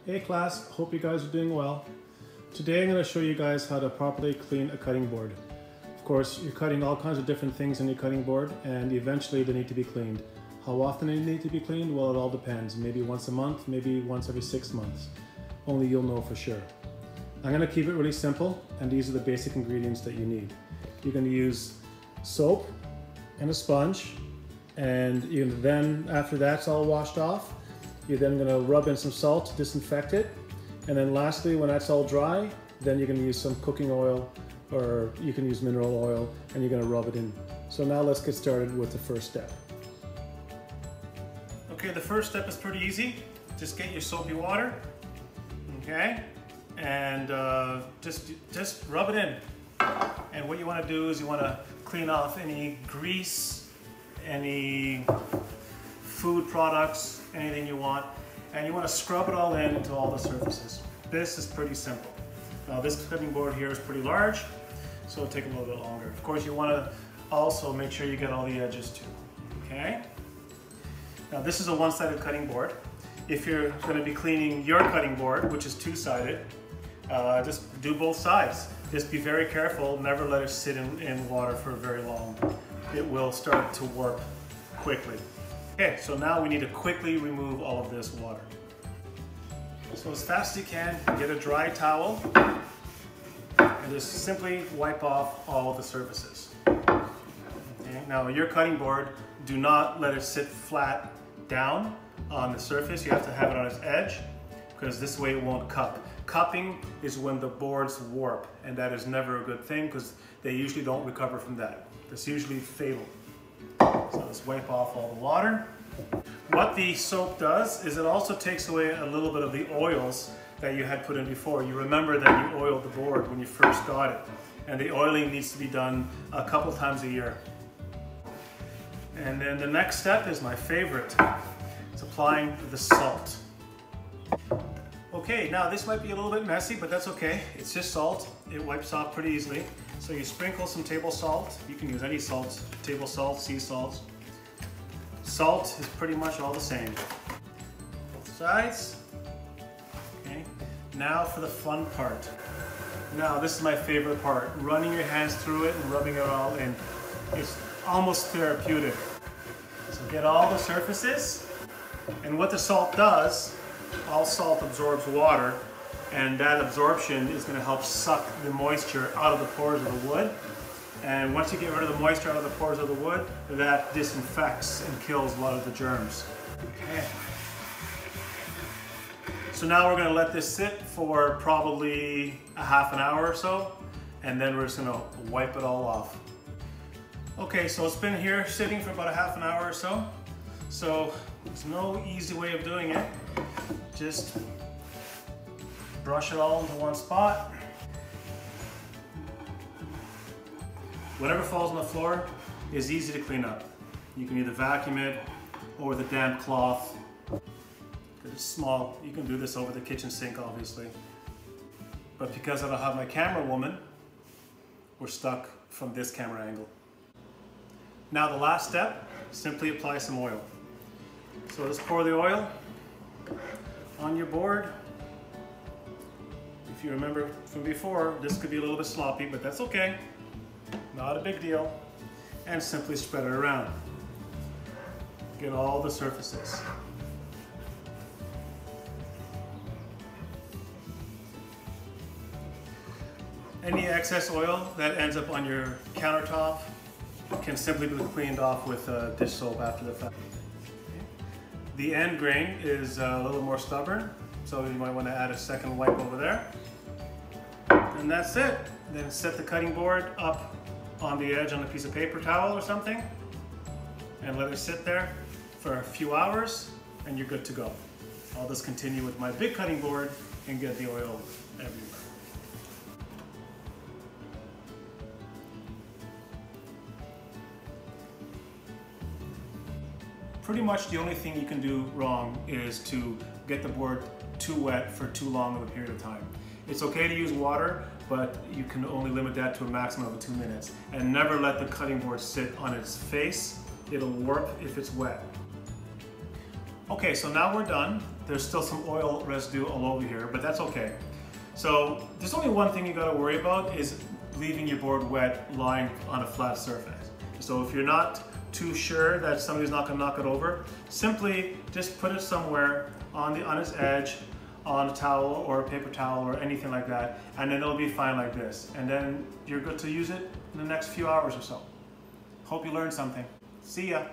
Hey class, hope you guys are doing well. Today I'm going to show you guys how to properly clean a cutting board. Of course, you're cutting all kinds of different things on your cutting board and eventually they need to be cleaned. How often they need to be cleaned? Well, it all depends. Maybe once a month, maybe once every 6 months. Only you'll know for sure. I'm going to keep it really simple and these are the basic ingredients that you need. You're going to use soap and a sponge, and then after that's all washed off, you're then going to rub in some salt to disinfect it, and then lastly, when that's all dry, then you're going to use some cooking oil, or you can use mineral oil, and you're going to rub it in. So now let's get started with the first step. Okay, the first step is pretty easy. Just get your soapy water, okay, and just rub it in. And what you want to do is you want to clean off any grease, any food products, anything you want, and you want to scrub it all into all the surfaces. This is pretty simple. Now this cutting board here is pretty large, so it'll take a little bit longer. Of course, you want to also make sure you get all the edges too, okay? Now this is a one-sided cutting board. If you're going to be cleaning your cutting board, which is two-sided, just do both sides. Just be very careful, never let it sit in water for very long. It will start to warp quickly. Okay, so now we need to quickly remove all of this water. So as fast as you can, get a dry towel and just simply wipe off all of the surfaces. Okay, now your cutting board, do not let it sit flat down on the surface. You have to have it on its edge because this way it won't cup. Cupping is when the boards warp, and that is never a good thing because they usually don't recover from that. That's usually fatal. So let's wipe off all the water. What the soap does is it also takes away a little bit of the oils that you had put in before. You remember that you oiled the board when you first got it, and the oiling needs to be done a couple times a year. And then the next step is my favorite. It's applying the salt. Okay, now this might be a little bit messy, but that's okay. It's just salt. It wipes off pretty easily. So you sprinkle some table salt. You can use any salt, table salt, sea salt. Salt is pretty much all the same. Both sides. Okay, now for the fun part. Now this is my favorite part. Running your hands through it and rubbing it all in. It's almost therapeutic. So get all the surfaces. And what the salt does, all salt absorbs water, and that absorption is going to help suck the moisture out of the pores of the wood. And once you get rid of the moisture out of the pores of the wood, that disinfects and kills a lot of the germs. Okay. So now we're going to let this sit for probably a half an hour or so, and then we're just going to wipe it all off. Okay, so it's been here sitting for about a half an hour or so. So there's no easy way of doing it. Just brush it all into one spot. Whatever falls on the floor is easy to clean up. You can either vacuum it or with a damp cloth. It's small, you can do this over the kitchen sink obviously. But because I don't have my camera woman, we're stuck from this camera angle. Now the last step, simply apply some oil. So just pour the oil on your board. If you remember from before, this could be a little bit sloppy, but that's okay. Not a big deal. And simply spread it around. Get all the surfaces. Any excess oil that ends up on your countertop can simply be cleaned off with dish soap after the fact. The end grain is a little more stubborn, so you might want to add a second wipe over there. And that's it. Then set the cutting board up on the edge on a piece of paper towel or something, and let it sit there for a few hours, and you're good to go. I'll just continue with my big cutting board and get the oil everywhere. Pretty much the only thing you can do wrong is to get the board too wet for too long of a period of time. It's okay to use water, but you can only limit that to a maximum of 2 minutes. And never let the cutting board sit on its face. It'll warp if it's wet. Okay, so now we're done. there's still some oil residue all over here, but that's okay. So there's only one thing you gotta worry about is leaving your board wet lying on a flat surface. So if you're not too sure that somebody's not gonna knock it over, simply just put it somewhere on its edge, on a towel or a paper towel or anything like that, and then it'll be fine like this. And then you're good to use it in the next few hours or so. Hope you learned something. See ya.